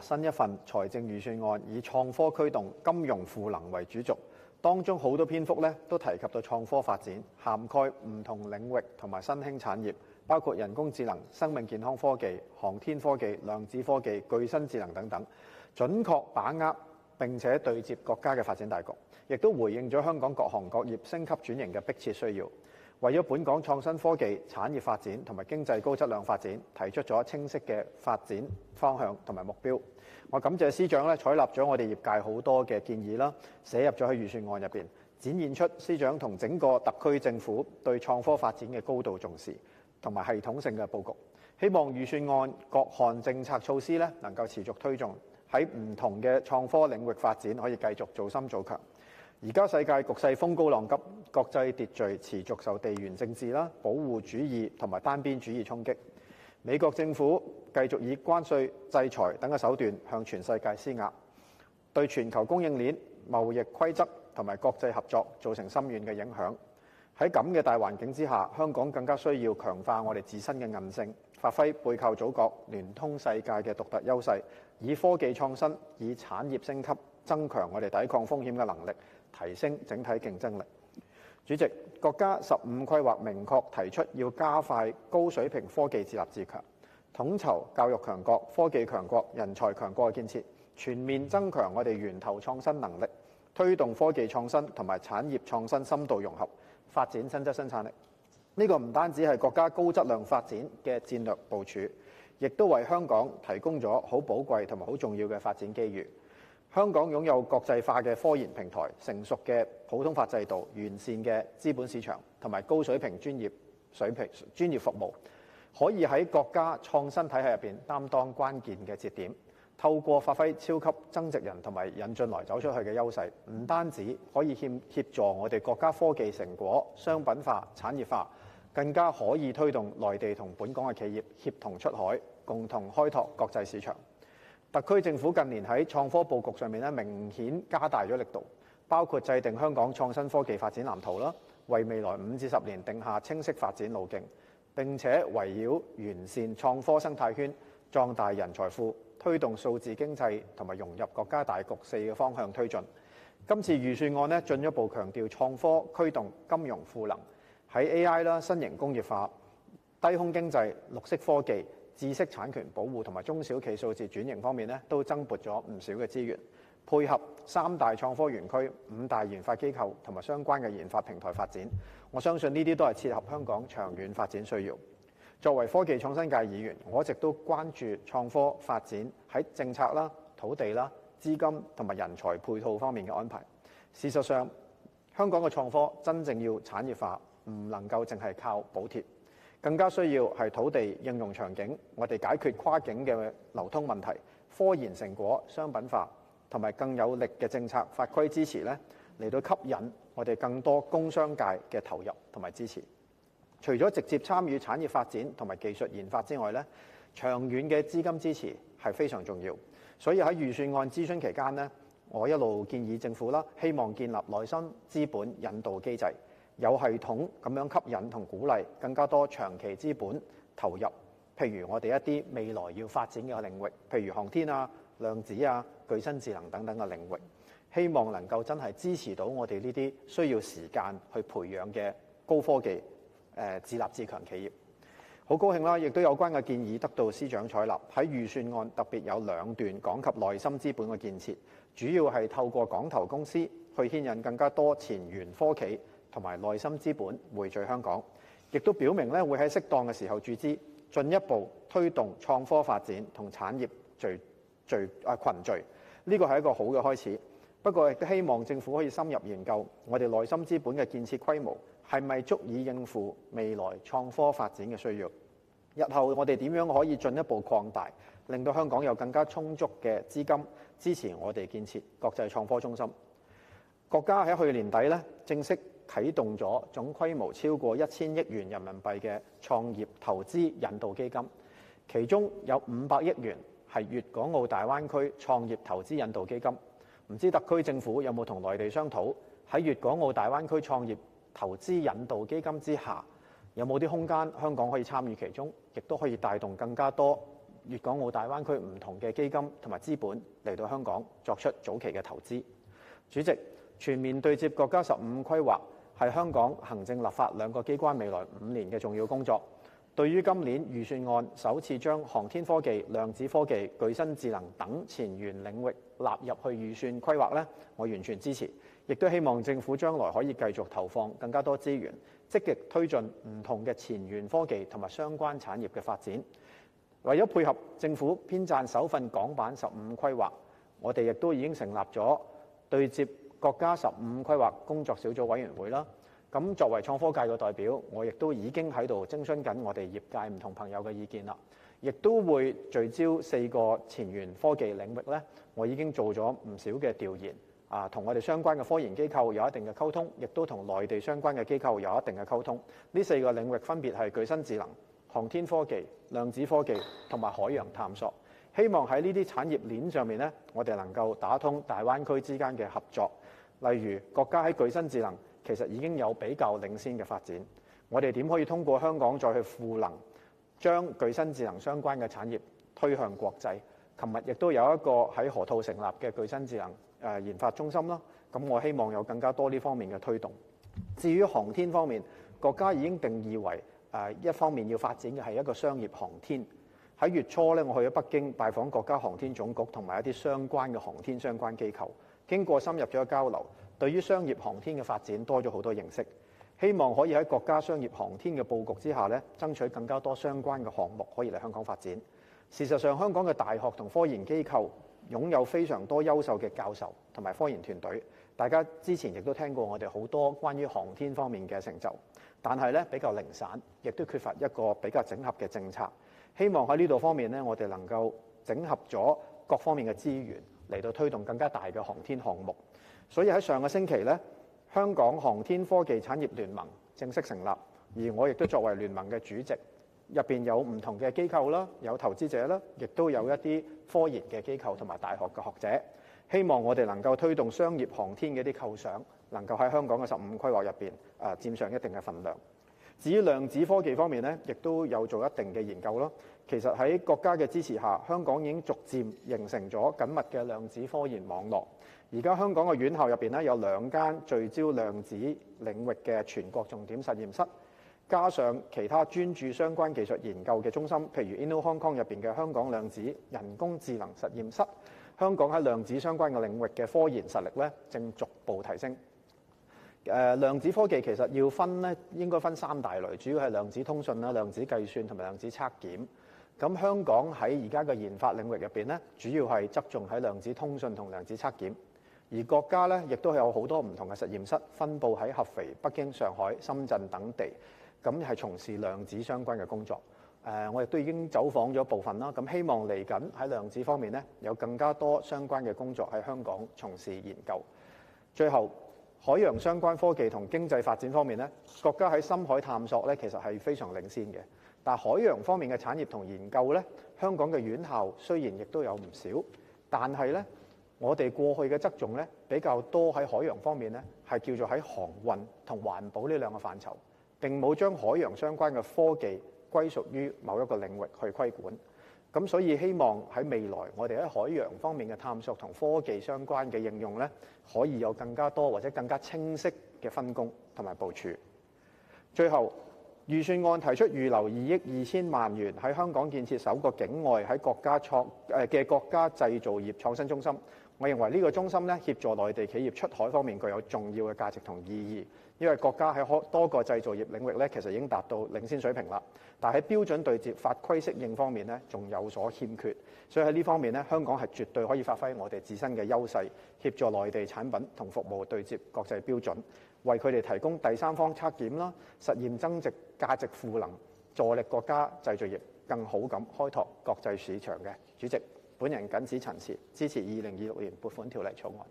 新一份財政預算案以創科驅動金融賦能為主軸，當中好多篇幅都提及到創科發展，涵蓋唔同領域同埋新興產業，包括人工智能、生命健康科技、航天科技、量子科技、具身智能等等，準確把握並且對接國家嘅發展大局，亦都回應咗香港各行各業升級轉型嘅迫切需要。為咗本港創新科技產業發展同埋經濟高質量發展，提出咗清晰嘅發展方向同埋目標。我感謝司長採納咗我哋業界好多嘅建議啦，寫入咗喺預算案入邊，展現出司長同整個特區政府對創科發展嘅高度重視同埋系統性嘅佈局。希望預算案各項政策措施能夠持續推進，喺唔同嘅創科領域發展可以繼續做深做強。而家世界局勢風高浪急，國際秩序持續受地緣政治啦、保護主義同埋單邊主義衝擊。美國政府繼續以關稅、制裁等嘅手段向全世界施壓，對全球供應鏈、貿易規則同埋國際合作造成深遠嘅影響。喺咁嘅大環境之下，香港更加需要強化我哋自身嘅韌性，發揮背靠祖國、聯通世界嘅獨特優勢，以科技創新、以產業升級，增強我哋抵抗風險嘅能力，提升整體競爭力。主席，國家15規劃明確提出要加快高水平科技自立自強，統籌教育強國、科技強國、人才強國嘅建設，全面增強我哋源頭創新能力，推動科技創新同埋產業創新深度融合，發展新質生產力。呢個唔單止係國家高質量發展嘅戰略部署，亦都為香港提供咗好寶貴同埋好重要嘅發展機遇。香港擁有國際化嘅科研平台、成熟嘅普通法制度、完善嘅資本市場同埋高水平專業服務，可以喺國家創新體系入邊擔當關鍵嘅節點。透過發揮超級增值人同埋引進來走出去嘅優勢，唔單止可以協助我哋國家科技成果商品化、產業化，更加可以推動內地同本港嘅企業協同出海，共同開拓國際市場。特區政府近年喺創科佈局上面明顯加大咗力度，包括制定香港創新科技發展藍圖啦，為未來5至10年定下清晰發展路徑，並且圍繞完善創科生態圈、壯大人才庫、推動數字經濟同埋融入國家大局4個方向推進。今次預算案進一步強調創科驅動金融賦能，喺 AI 啦、新型工業化、低空經濟、綠色科技、知識產權保護同埋中小企數字轉型方面都增撥咗唔少嘅資源，配合3大創科園區、5大研發機構同埋相關嘅研發平台發展。我相信呢啲都係切合香港長遠發展需要。作為科技創新界議員，我一直都關注創科發展喺政策啦、土地啦、資金同埋人才配套方面嘅安排。事實上，香港嘅創科真正要產業化，唔能夠淨係靠補貼，更加需要係土地應用場景，我哋解決跨境嘅流通問題，科研成果商品化，同埋更有力嘅政策法規支持嚟到吸引我哋更多工商界嘅投入同埋支持。除咗直接參與產業發展同埋技術研發之外長遠嘅資金支持係非常重要。所以喺預算案諮詢期間我一路建議政府希望建立內生資本引導機制，有系統咁樣吸引同鼓勵更加多長期資本投入。譬如我哋一啲未來要發展嘅領域，譬如航天啊、量子啊、具身智能等等嘅領域，希望能夠真係支持到我哋呢啲需要時間去培養嘅高科技自立自強企業。好高興啦，亦都有關嘅建議得到司長採納。喺預算案特別有2段講及內心資本嘅建設，主要係透過港投公司去牽引更加多前沿科企同埋內心資本匯聚香港，亦都表明會喺適當嘅時候注資，進一步推動創科發展同產業群聚。呢個係一個好嘅開始。不過亦都希望政府可以深入研究我哋內心資本嘅建設規模係咪足以應付未來創科發展嘅需要。日後我哋點樣可以進一步擴大，令到香港有更加充足嘅資金支持我哋建設國際創科中心。國家喺去年底正式啟動咗總規模超過1000億元人民幣嘅創業投資引導基金，其中有500億元係粵港澳大灣區創業投資引導基金。唔知特區政府有冇同內地商討，喺粵港澳大灣區創業投資引導基金之下，有冇啲空間香港可以參與其中，亦都可以帶動更加多粵港澳大灣區唔同嘅基金同埋資本嚟到香港作出早期嘅投資。主席，全面對接國家15規劃係香港行政立法兩個機關未來5年嘅重要工作。對於今年預算案首次將航天科技、量子科技、具身智能等前沿領域納入去預算規劃呢，我完全支持，亦都希望政府將來可以繼續投放更加多資源，積極推進唔同嘅前沿科技同埋相關產業嘅發展。為咗配合政府編撰首份港版15規劃，我哋亦都已經成立咗對接國家15規劃工作小組委員會啦。咁作為創科界嘅代表，我亦都已經喺度徵詢緊我哋業界唔同朋友嘅意見啦，亦都會聚焦4個前沿科技領域咧。我已經做咗唔少嘅調研，同我哋相關嘅科研機構有一定嘅溝通，亦都同內地相關嘅機構有一定嘅溝通。呢4個領域分別係具身智能、航天科技、量子科技同埋海洋探索。希望喺呢啲產業鏈上面咧，我哋能夠打通大灣區之間嘅合作。例如國家喺具身智能其實已經有比較領先嘅發展，我哋點可以通過香港再去賦能，將具身智能相關嘅產業推向國際？琴日亦都有一個喺河套成立嘅具身智能研發中心啦。咁我希望有更加多呢方面嘅推動。至於航天方面，國家已經定義為一方面要發展嘅係一個商業航天。喺月初咧，我去咗北京拜訪國家航天總局同埋一啲相關嘅航天相關機構，經過深入咗交流，對於商業航天嘅發展多咗好多認識。希望可以喺國家商業航天嘅佈局之下咧，爭取更加多相關嘅項目可以嚟香港發展。事實上，香港嘅大學同科研機構擁有非常多優秀嘅教授同埋科研團隊。大家之前亦都聽過我哋好多關於航天方面嘅成就，但係咧比較零散，亦都缺乏一個比較整合嘅政策。希望喺呢度方面咧，我哋能夠整合咗各方面嘅資源嚟到推動更加大嘅航天項目。所以喺上個星期咧，香港航天科技產業聯盟正式成立，而我亦都作為聯盟嘅主席，入邊有唔同嘅機構啦，有投資者啦，亦都有一啲科研嘅機構同埋大學嘅學者。希望我哋能夠推動商業航天嘅一啲構想，能夠喺香港嘅15規劃入邊佔上一定嘅份量。至於量子科技方面咧，亦都有做一定嘅研究咯。其實喺國家嘅支持下，香港已經逐漸形成咗緊密嘅量子科研網絡。而家香港嘅院校入邊咧，有2間聚焦量子領域嘅全國重點實驗室，加上其他專注相關技術研究嘅中心，譬如 Inno Hong Kong 入邊嘅香港量子人工智能實驗室。香港喺量子相關嘅領域嘅科研實力咧，正逐步提升。量子科技其實要分咧，應該分3大類，主要係量子通訊啦、量子計算同埋量子測檢。咁香港喺而家嘅研發領域入邊咧，主要係側重喺量子通訊同量子測檢。而國家咧，亦都有好多唔同嘅實驗室，分佈喺合肥、北京、上海、深圳等地，咁係從事量子相關嘅工作。我亦都已經走訪咗部分啦，咁希望嚟緊喺量子方面咧，有更加多相關嘅工作喺香港從事研究。最後，海洋相關科技同經濟發展方面咧，國家喺深海探索咧，其實係非常領先嘅。但係海洋方面嘅產業同研究咧，香港嘅院校雖然亦都有唔少，但係咧，我哋過去嘅側重咧比較多喺海洋方面咧，係叫做喺航運同環保呢2個範疇，並冇將海洋相關嘅科技歸屬於某一個領域去規管。咁所以希望喺未來，我哋喺海洋方面嘅探索同科技相關嘅應用咧，可以有更加多或者更加清晰嘅分工同埋部署。最後，預算案提出預留2億2千萬元喺香港建設首個境外喺國家製造業創新中心。我認為呢個中心咧，協助內地企業出海方面具有重要嘅價值同意義，因為國家喺多個製造業領域咧，其實已經達到領先水平啦。但係喺標準對接、法規適應方面咧，仲有所欠缺。所以喺呢方面咧，香港係絕對可以發揮我哋自身嘅優勢，協助內地產品同服務對接國際標準，為佢哋提供第三方測檢啦、實驗增值價值賦能，助力國家製造業更好咁開拓國際市場嘅。主席，本人謹此陳辭，支持2026年撥款條例草案。